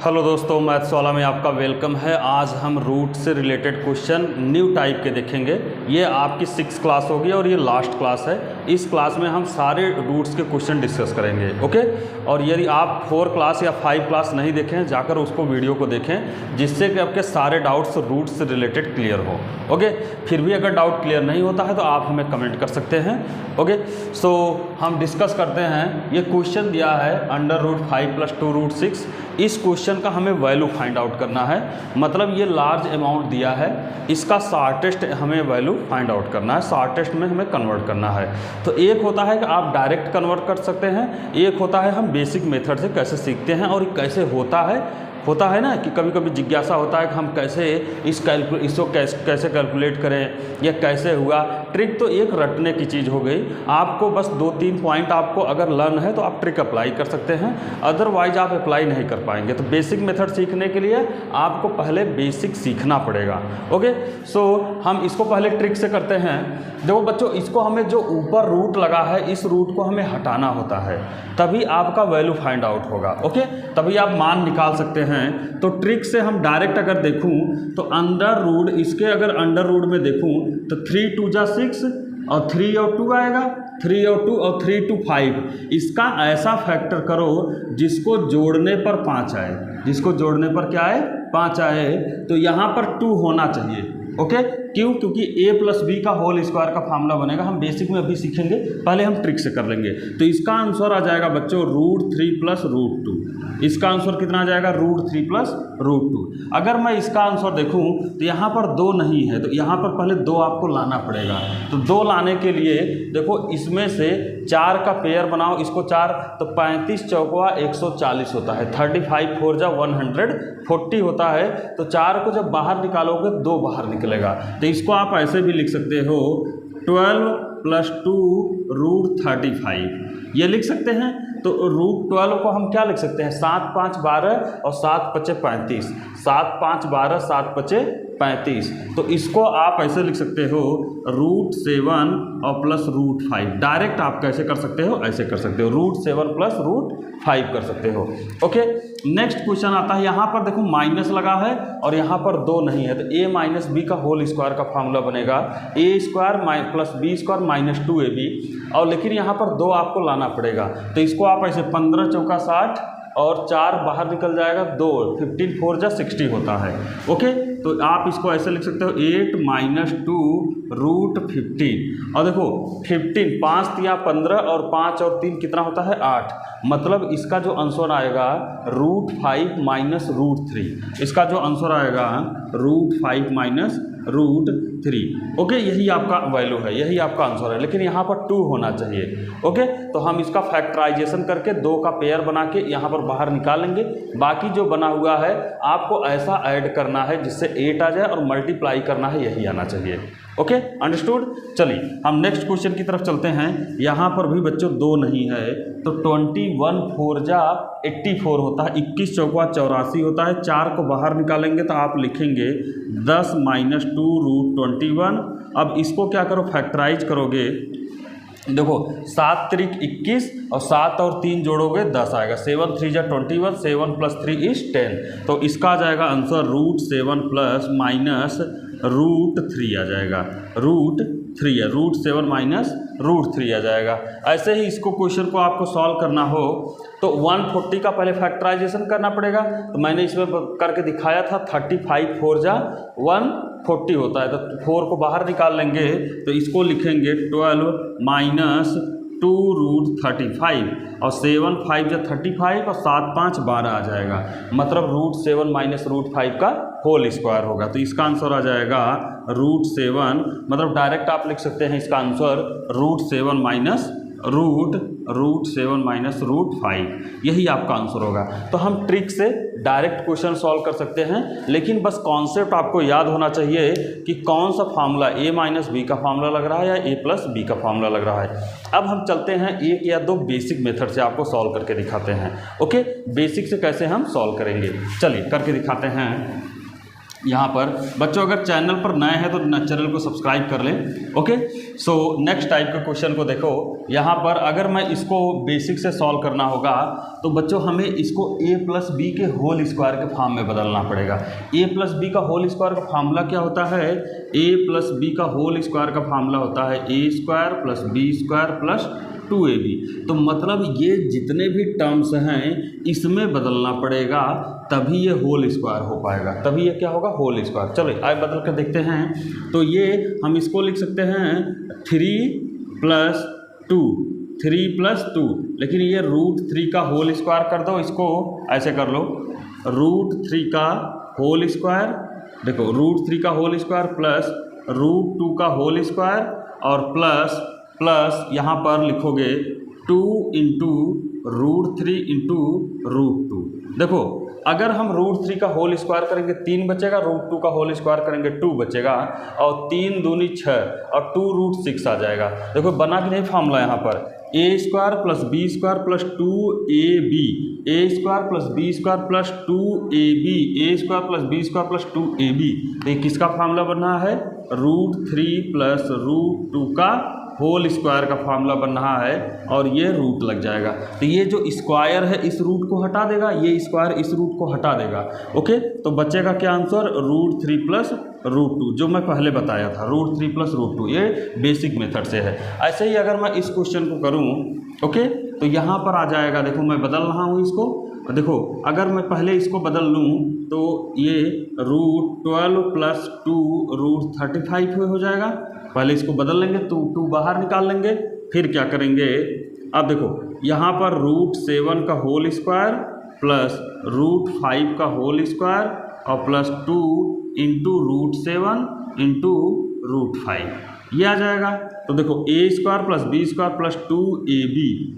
Hello दोस्तों, maths वाला में आपका वेलकम है। आज हम रूट से रिलेटेड क्वेश्चन न्यू टाइप के देखेंगे। ये आपकी 6th क्लास होगी और ये लास्ट क्लास है। इस क्लास में हम सारे रूट्स के क्वेश्चन डिस्कस करेंगे, ओके। और यदि आप 4 क्लास या 5 क्लास नहीं देखें, जाकर उसको वीडियो को देखें, जिससे कि आपके सारे डाउट्स रूट से रिलेटेड क्लियर हो, ओके। फिर भी अगर डाउट क्लियर नहीं होता है तो आप हमें कमेंट कर सकते हैं, ओके। सो हम डिस्कस करते हैं। ये क्वेश्चन दिया है √5 + 2√6। इस क्वेश्चन का हमें वैल्यू फाइंड आउट करना है। मतलब ये लार्ज अमाउंट दिया है, इसका शॉर्टेस्ट हमें वैल्यू फाइंड आउट करना है, शॉर्टेस्ट में हमें कन्वर्ट करना है। तो एक होता है कि आप डायरेक्ट कन्वर्ट कर सकते हैं, एक होता है हम बेसिक मेथड से कैसे सीखते हैं और कैसे होता है ना कि कभी कभी जिज्ञासा होता है कि हम कैसे इसको कैसे कैलकुलेट करें या कैसे हुआ। ट्रिक तो एक रटने की चीज़ हो गई। आपको बस 2-3 पॉइंट आपको अगर लर्न है तो आप ट्रिक अप्लाई कर सकते हैं, अदरवाइज आप अप्लाई नहीं कर पाएंगे। तो बेसिक मेथड सीखने के लिए आपको पहले बेसिक सीखना पड़ेगा, ओके। सो हम इसको पहले ट्रिक से करते हैं। देखो बच्चों, इसको हमें जो ऊपर रूट लगा है इस रूट को हमें हटाना होता है, तभी आपका वैल्यू फाइंड आउट होगा, ओके। तभी आप मान निकाल सकते हैं। तो ट्रिक से हम डायरेक्ट अगर देखूं तो अंडर रूट, इसके अगर अंडर रूट में देखूं तो 3 × 2 = 6 और 3 और 2 आएगा, 3 और 2 और 3 × 5। इसका ऐसा फैक्टर करो जिसको जोड़ने पर 5 आए, जिसको जोड़ने पर क्या आए, 5 आए। तो यहाँ पर 2 होना चाहिए, ओके। क्यों? क्योंकि a + b का होल स्क्वायर का फार्मूला बनेगा। हम बेसिक में अभी सीखेंगे, पहले हम ट्रिक से कर लेंगे। तो इसका आंसर आ जाएगा बच्चों √3 + √2। इसका आंसर कितना आ जाएगा, √3 + √2। अगर मैं इसका आंसर देखूं तो यहाँ पर 2 नहीं है, तो यहाँ पर पहले 2 आपको लाना पड़ेगा। तो 2 लाने के लिए देखो, इसमें से 4 का पेयर बनाओ, इसको 4 तो 35 चौका 140 होता है, 35 4 × 140 होता है। तो 4 को जब बाहर निकालोगे 2 बाहर निकलेगा। तो इसको आप ऐसे भी लिख सकते हो 12 + 2 √35, ये लिख सकते हैं। तो √12 को हम क्या लिख सकते हैं, 7 × 5 = 12 और 7 × 5 = 35, 7 × 5 = 12, 7 × 5 = 35। तो इसको आप ऐसे लिख सकते हो √7 और प्लस √5। डायरेक्ट आप कैसे कर सकते हो, ऐसे कर सकते हो, √7 + √5 कर सकते हो, ओके। नेक्स्ट क्वेश्चन आता है, यहाँ पर देखो माइनस लगा है और यहाँ पर 2 नहीं है, तो a - b का होल स्क्वायर का फार्मूला बनेगा a² + b² - 2ab। और लेकिन यहाँ पर 2 आपको लाना पड़ेगा। तो इसको आप ऐसे 15 चौका 60 और 4 बाहर निकल जाएगा, 2 15 4 × 60 होता है, ओके। तो आप इसको ऐसे लिख सकते हो 8 - 2 √15। और देखो 15, 5 × 3 = 15 और 5 और 3 कितना होता है, 8। मतलब इसका जो आंसर आएगा √5 - √3। इसका जो आंसर आएगा √5 - √3, ओके। यही आपका वैल्यू है, यही आपका आंसर है। लेकिन यहाँ पर 2 होना चाहिए, ओके। तो हम इसका फैक्टराइजेशन करके 2 का पेयर बना के यहाँ पर बाहर निकाल लेंगे। बाकी जो बना हुआ है आपको ऐसा ऐड करना है जिससे 8 आ जाए और मल्टीप्लाई करना है, यही आना चाहिए, ओके। अंडरस्टूड। चलिए हम नेक्स्ट क्वेश्चन की तरफ चलते हैं। यहाँ पर भी बच्चों 2 नहीं है, तो 21 4 × 84 होता है, 21 चौका 84 होता है। 4 को बाहर निकालेंगे तो आप लिखेंगे 10 - 2 √21। अब इसको क्या करो, फैक्टराइज करोगे। देखो 7 × 3 = 21 और 7 और 3 जोड़ोगे 10 आएगा, 7 × 3 = 21, 7 + 3 = 10। तो इसका आ जाएगा आंसर √7 + -√3 आ जाएगा, √3 है, √7 - √3 आ जाएगा। ऐसे ही इसको क्वेश्चन को आपको सॉल्व करना हो तो 140 का पहले फैक्टराइजेशन करना पड़ेगा। तो मैंने इसमें करके दिखाया था, 35 4 × 140 होता है। तो 4 को बाहर निकाल लेंगे तो इसको लिखेंगे 12 - 2 √35 और 7 5 × 35 और 7 5 = 12 आ जाएगा। मतलब √7 - √5 का होल स्क्वायर होगा। तो इसका आंसर आ जाएगा √7, मतलब डायरेक्ट आप लिख सकते हैं इसका आंसर √7 - √5, यही आपका आंसर होगा। तो हम ट्रिक से डायरेक्ट क्वेश्चन सॉल्व कर सकते हैं, लेकिन बस कॉन्सेप्ट आपको याद होना चाहिए कि कौन सा फार्मूला, a - b का फार्मूला लग रहा है या a + b का फार्मूला लग रहा है। अब हम चलते हैं 1 या 2 बेसिक मेथड से आपको सॉल्व करके दिखाते हैं, ओके। बेसिक से कैसे हम सॉल्व करेंगे, चलिए करके दिखाते हैं। यहाँ पर बच्चों अगर चैनल पर नए हैं तो चैनल को सब्सक्राइब कर लें। ओके, सो नेक्स्ट टाइप के क्वेश्चन को देखो। यहाँ पर अगर मैं इसको बेसिक से सॉल्व करना होगा तो बच्चों हमें इसको a प्लस बी के होल स्क्वायर के फॉर्म में बदलना पड़ेगा। a प्लस बी का होल स्क्वायर का फार्मूला क्या होता है? a प्लस बी का होल स्क्वायर का फार्मूला होता है a square plus B square plus 2ab। तो मतलब ये जितने भी टर्म्स हैं इसमें बदलना पड़ेगा, तभी ये होल स्क्वायर हो पाएगा, तभी ये क्या होगा? Whole square. चलो आगे बदल कर देखते हैं। तो ये हम इसको लिख सकते हैं 3 प्लस 2, 3 प्लस 2, लेकिन ये √3 का होल स्क्वायर कर दो, इसको ऐसे कर लो √3 का होल स्क्वायर, देखो √3 का होल स्क्वायर प्लस √2 का होल स्क्वायर और प्लस यहाँ पर लिखोगे 2 इंटू √3 इंटू √2। देखो अगर हम √3 का होल स्क्वायर करेंगे 3 बचेगा, √2 का होल स्क्वायर करेंगे 2 बचेगा, और 3 दूनी 6 और 2√6 आ जाएगा। देखो बना कि नहीं फार्मूला यहाँ पर a square plus B square plus 2ab, a square plus B square plus 2ab, a square plus B square plus 2ab। तो ये किसका फार्मूला बना है? √3 प्लस √2 का होल स्क्वायर का फार्मूला बन रहा है, और ये रूट लग जाएगा। तो ये जो स्क्वायर है इस रूट को हटा देगा, ये स्क्वायर इस रूट को हटा देगा। ओके, तो बचेगा क्या आंसर? √3 प्लस √2, जो मैं पहले बताया था, √3 प्लस √2। ये बेसिक मेथड से है। ऐसे ही अगर मैं इस क्वेश्चन को करूँ, ओके, तो यहाँ पर आ जाएगा, देखो मैं बदल रहा हूँ इसको। देखो अगर मैं पहले इसको बदल लूँ तो ये √12 प्लस 2 √35 हो जाएगा। पहले इसको बदल लेंगे तो 2 बाहर निकाल लेंगे, फिर क्या करेंगे? अब देखो यहाँ पर √7 का होल स्क्वायर प्लस √5 का होल स्क्वायर और प्लस 2 इंटू √7 इंटू √5 ये आ जाएगा। तो देखो a square plus B square plus 2ab,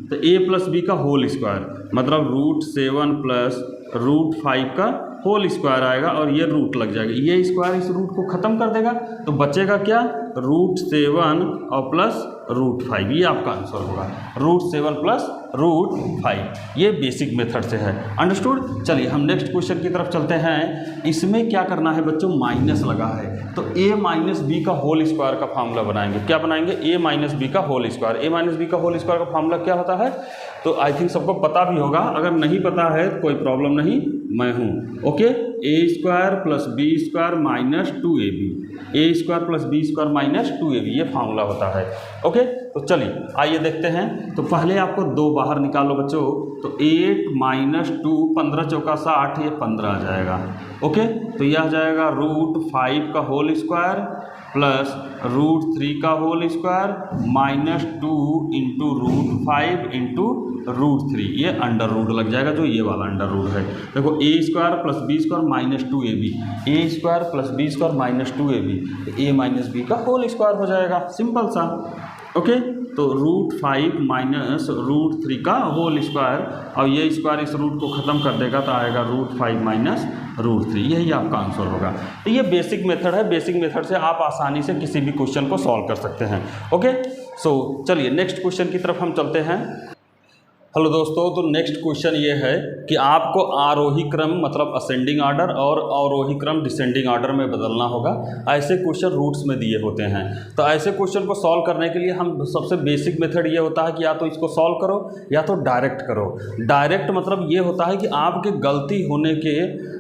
तो a प्लस बी का होल स्क्वायर मतलब √7 प्लस √5 का होल स्क्वायर आएगा, और ये रूट लग जाएगा। ये स्क्वायर इस रूट को ख़त्म कर देगा, तो बचेगा क्या? √7 और प्लस √5, ये आपका आंसर होगा। √7 प्लस √5, ये बेसिक मेथड से है। अंडरस्टूड? चलिए हम नेक्स्ट क्वेश्चन की तरफ चलते हैं। इसमें क्या करना है बच्चों? माइनस लगा है, तो a माइनस बी का होल स्क्वायर का फार्मूला बनाएंगे। क्या बनाएंगे? a माइनस बी का whole square. a minus B का होल स्क्वायर का फार्मूला क्या होता है? तो आई थिंक सबको पता भी होगा, अगर नहीं पता है कोई प्रॉब्लम नहीं, मैं हूँ। Okay, a square plus B square minus 2ab, a square plus B square minus 2ab, ये फार्मूला होता है। ओके, तो चलिए आइए देखते हैं। तो पहले आपको 2 बाहर निकालो बच्चों, तो 8 माइनस 2, 15 चौका 60, ये 15 आ जाएगा। ओके, तो यह आ जाएगा √5 का होल स्क्वायर प्लस √3 का whole square minus 2 into √5 into √3, ये अंडर रूट लग जाएगा, जो ये वाला अंडर रूट है। देखो a square plus B square minus 2ab, a square plus B square minus 2ab, तो a माइनस बी का होल स्क्वायर हो जाएगा, सिंपल सा। ओके, तो √5 माइनस √3 का होल स्क्वायर, और ये स्क्वायर इस रूट को ख़त्म कर देगा, तो आएगा √5 माइनस √3, यही आपका आंसर होगा। तो ये बेसिक मेथड है, बेसिक मेथड से आप आसानी से किसी भी क्वेश्चन को सॉल्व कर सकते हैं। ओके, सो चलिए नेक्स्ट क्वेश्चन की तरफ हम चलते हैं। हेलो दोस्तों, तो नेक्स्ट क्वेश्चन ये है कि आपको आरोही क्रम मतलब असेंडिंग ऑर्डर और अवरोही क्रम डिसेंडिंग ऑर्डर में बदलना होगा। ऐसे क्वेश्चन रूट्स में दिए होते हैं, तो ऐसे क्वेश्चन को सॉल्व करने के लिए हम सबसे बेसिक मेथड ये होता है कि या तो इसको सॉल्व करो या तो डायरेक्ट करो। डायरेक्ट मतलब ये होता है कि आपके गलती होने के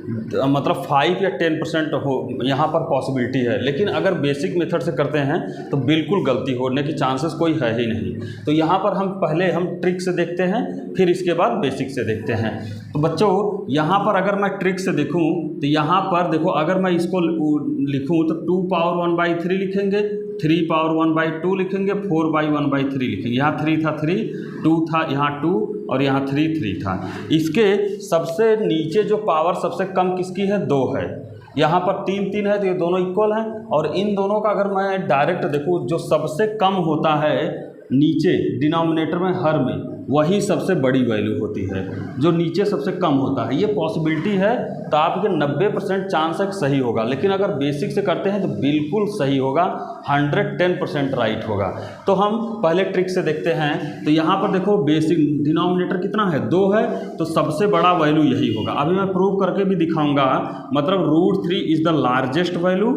मतलब 5 या 10% हो यहाँ पर पॉसिबिलिटी है, लेकिन अगर बेसिक मेथड से करते हैं तो बिल्कुल गलती होने की चांसेस कोई है ही नहीं। तो यहाँ पर हम पहले ट्रिक से देखते हैं, फिर इसके बाद बेसिक से देखते हैं। तो बच्चों यहाँ पर अगर मैं ट्रिक से देखूँ तो यहाँ पर देखो, अगर मैं इसको लिखूँ तो 2 पावर 1/3 लिखेंगे, 3 पावर 1/2 लिखेंगे, 4/1/3 लिखेंगे। यहाँ 3 था 3, 2 था, यहाँ 2 और यहाँ 3 था। इसके सबसे नीचे जो पावर सबसे कम किसकी है? 2 है। यहाँ पर 3 है, तो ये दोनों इक्वल हैं। और इन दोनों का अगर मैं डायरेक्ट देखूँ, जो सबसे कम होता है नीचे डिनोमिनेटर में हर में, वही सबसे बड़ी वैल्यू होती है, जो नीचे सबसे कम होता है। ये पॉसिबिलिटी है, तो आपके 90% चांस है सही होगा, लेकिन अगर बेसिक से करते हैं तो बिल्कुल सही होगा, 110% राइट होगा। तो हम पहले ट्रिक से देखते हैं। तो यहाँ पर देखो बेसिक डिनोमिनेटर कितना है, 2 है, तो सबसे बड़ा वैल्यू यही होगा। अभी मैं प्रूव करके भी दिखाऊंगा, मतलब √3 इज़ द लार्जेस्ट वैल्यू,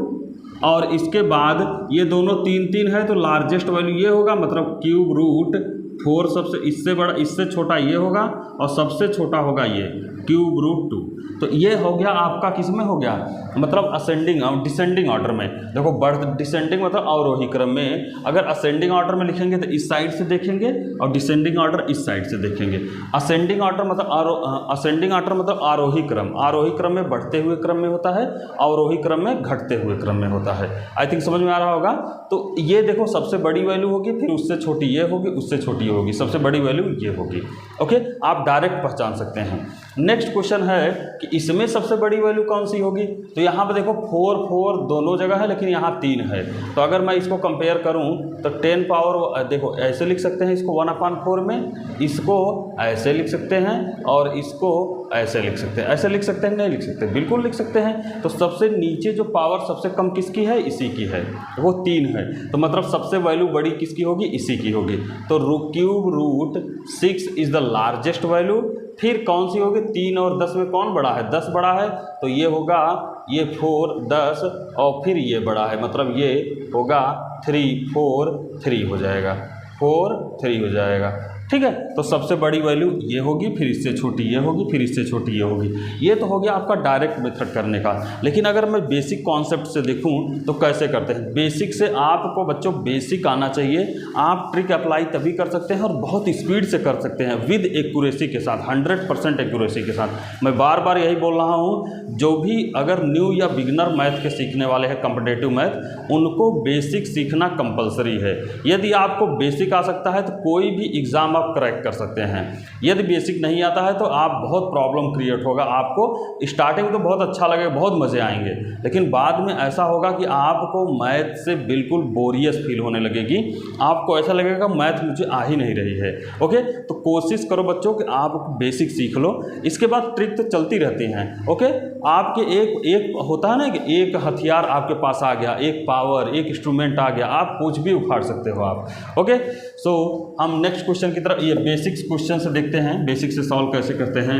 और इसके बाद ये दोनों 3 है, तो लार्जेस्ट वैल्यू ये होगा, मतलब √4 सबसे इससे बड़ा, इससे छोटा ये होगा, और सबसे छोटा होगा ये √2। तो ये हो गया आपका, किस में हो गया, मतलब असेंडिंग और डिसेंडिंग ऑर्डर में। देखो डिसेंडिंग मतलब अवरोही क्रम में, अगर असेंडिंग ऑर्डर में लिखेंगे तो इस साइड से देखेंगे, और डिसेंडिंग ऑर्डर इस साइड से देखेंगे। असेंडिंग ऑर्डर मतलब असेंडिंग ऑर्डर मतलब आरोही क्रम, आरोही क्रम में बढ़ते हुए क्रम में होता है, अवरोही क्रम में घटते हुए क्रम में होता है। आई थिंक समझ में आ रहा होगा। तो ये देखो सबसे बड़ी वैल्यू होगी, फिर उससे छोटी ये होगी, उससे छोटी ये होगी, सबसे बड़ी वैल्यू ये होगी। ओके, आप डायरेक्ट पहचान सकते हैं। नेक्स्ट क्वेश्चन है कि इसमें सबसे बड़ी वैल्यू कौन सी होगी। तो यहाँ पर देखो 4 दोनों जगह है, लेकिन यहाँ 3 है। तो अगर मैं इसको कंपेयर करूँ तो 10 पावर, देखो ऐसे लिख सकते हैं इसको 1/4 में, इसको ऐसे लिख सकते हैं, और इसको ऐसे लिख सकते हैं। ऐसे लिख सकते हैं, नहीं लिख सकते, बिल्कुल लिख सकते हैं। तो सबसे नीचे जो पावर सबसे कम किसकी है, इसी की है, वो 3 है। तो मतलब सबसे वैल्यू बड़ी किसकी होगी, इसी की होगी। तो √6 इज़ द लार्जेस्ट वैल्यू। फिर कौन सी होगी, 3 और 10 में कौन बड़ा है, 10 बड़ा है, तो ये होगा ये 4, 10, और फिर ये बड़ा है, मतलब ये होगा 3, 4, 3 हो जाएगा, 4, 3 हो जाएगा। ठीक है, तो सबसे बड़ी वैल्यू ये होगी, फिर इससे छोटी ये होगी, फिर इससे छोटी ये होगी। ये तो हो गया आपका डायरेक्ट मेथड करने का। लेकिन अगर मैं बेसिक कॉन्सेप्ट से देखूं तो कैसे करते हैं। बेसिक से आपको बच्चों बेसिक आना चाहिए। आप ट्रिक अप्लाई तभी कर सकते हैं और बहुत स्पीड से कर सकते हैं, विद एक्यूरेसी के साथ, 100% एक्यूरेसी के साथ। मैं बार बार यही बोल रहा हूँ, जो भी अगर न्यू या बिगिनर मैथ के सीखने वाले हैं, कॉम्पिटेटिव मैथ, उनको बेसिक सीखना कंपलसरी है। यदि आपको बेसिक आ सकता है तो कोई भी एग्ज़ाम आप क्रैक कर सकते हैं। यदि बेसिक नहीं आता है तो आप बहुत प्रॉब्लम क्रिएट होगा। आपको स्टार्टिंग तो बहुत अच्छा लगेगा, बहुत मज़े आएंगे, लेकिन बाद में ऐसा होगा कि आपको मैथ से बिल्कुल बोरियस फील होने लगेगी। आपको ऐसा लगेगा मैथ मुझे आ ही नहीं रही है। ओके, तो कोशिश करो बच्चों कि आप बेसिक सीख लो, इसके बाद ट्रिक तो चलती रहती हैं। ओके, आपके एक होता है ना कि एक हथियार आपके पास आ गया, एक पावर, एक इंस्ट्रूमेंट आ गया, आप कुछ भी उखाड़ सकते हो आप। ओके, सो हम नेक्स्ट क्वेश्चन की तरफ, ये बेसिक्स क्वेश्चन से देखते हैं, बेसिक से सॉल्व कैसे करते हैं।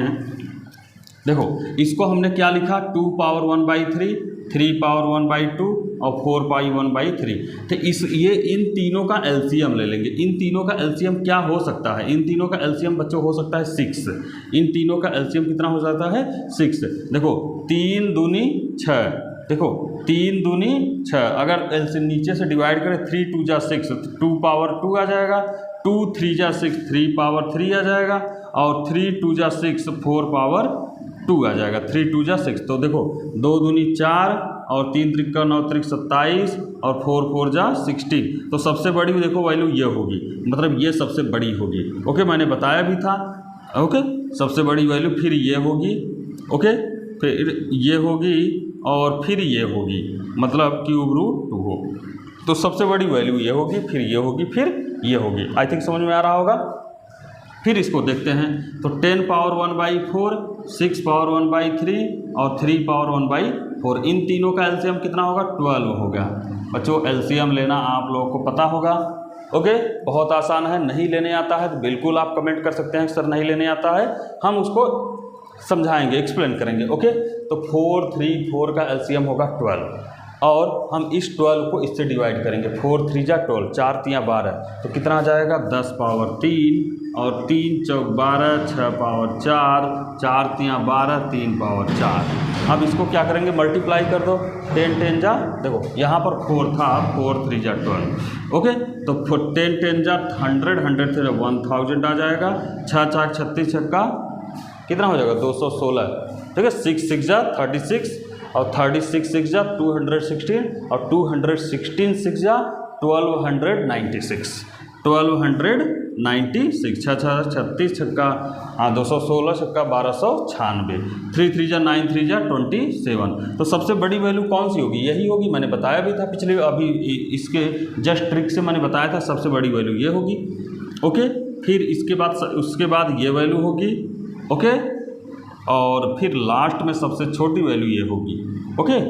देखो इसको हमने क्या लिखा, 2 पावर 1/3, 3 पावर 1/2 और 4 पाई 1/3। तो ये इन तीनों का एलसीएम ले लेंगे। इन तीनों का एलसीएम क्या हो सकता है, इन तीनों का एलसीएम बच्चों हो सकता है 6। इन तीनों का एलसीएम कितना हो जाता है, 6। देखो 3 दूनी 6, देखो 3 दूनी 6, अगर एलसीएम नीचे से डिवाइड करें, 3 2 जा 6, 2 पावर 2 आ जाएगा, 2 3 जा 6, 3 पावर 3 आ जाएगा, और 3 2 जा 6, 4 पावर 2 आ जाएगा, 3 2 जा 6। तो देखो 2 दूनी 4 और 3 त्रिका 9 त्रिक 27 और 4 4 जा 16। तो सबसे बड़ी देखो वैल्यू ये होगी, मतलब ये सबसे बड़ी होगी। ओके, मैंने बताया भी था। ओके, सबसे बड़ी वैल्यू फिर ये होगी, ओके, फिर ये होगी, और फिर ये होगी, मतलब √2 हो। तो सबसे बड़ी वैल्यू ये होगी, फिर ये होगी, फिर ये होगी। आई थिंक समझ में आ रहा होगा। फिर इसको देखते हैं। तो 10 पावर 1/4, 6 पावर 1/3 और 3 पावर 1/4, इन तीनों का एलसीएम कितना होगा, 12 होगा। बच्चों एलसीएम लेना आप लोगों को पता होगा। ओके, बहुत आसान है। नहीं लेने आता है तो बिल्कुल आप कमेंट कर सकते हैं सर नहीं लेने आता है, हम उसको समझाएंगे, एक्सप्लेन करेंगे। ओके, तो 4 3 4 का एलसीएम होगा 12, और हम इस 12 को इससे डिवाइड करेंगे। 4 3 जा 12, 4 3 12, तो कितना आ जाएगा, 10 पावर 3 और 3 चौक 12, 6 पावर 4, 4 3 12, 3 पावर 4। अब इसको क्या करेंगे, मल्टीप्लाई कर दो, 10 10 जा, देखो यहाँ पर 4 था, 4 3 जा 12। ओके, तो 10 10 जा 100, 100 से 1000 आ जाएगा। 6 4 36 छक्का कितना हो जाएगा, 216। ठीक है, 6 6 जा 36, और 36 6 जा 216, और 216 6 जा 1296, 1296। 6 6 36 छक्का, हाँ 216 छक्का 1296, 3 3 जा 9 3 जा 27। तो सबसे बड़ी वैल्यू कौन सी होगी, यही होगी। मैंने बताया भी था पिछले, अभी इसके जस्ट ट्रिक से मैंने बताया था, सबसे बड़ी वैल्यू ये होगी। ओके, फिर उसके बाद ये वैल्यू होगी, ओके, और फिर लास्ट में सबसे छोटी वैल्यू ये होगी, ओके,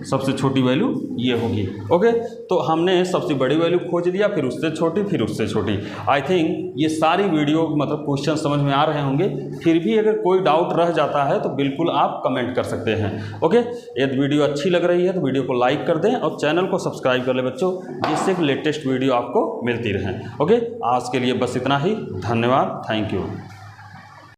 सबसे छोटी वैल्यू ये होगी, ओके। तो हमने सबसे बड़ी वैल्यू खोज लिया, फिर उससे छोटी, फिर उससे छोटी। आई थिंक ये सारी वीडियो मतलब क्वेश्चन समझ में आ रहे होंगे। फिर भी अगर कोई डाउट रह जाता है तो बिल्कुल आप कमेंट कर सकते हैं, ओके। यदि वीडियो अच्छी लग रही है तो वीडियो को लाइक कर दें और चैनल को सब्सक्राइब कर लें बच्चों, जिससे कि लेटेस्ट वीडियो आपको मिलती रहें, ओके। आज के लिए बस इतना ही, धन्यवाद, थैंक यू।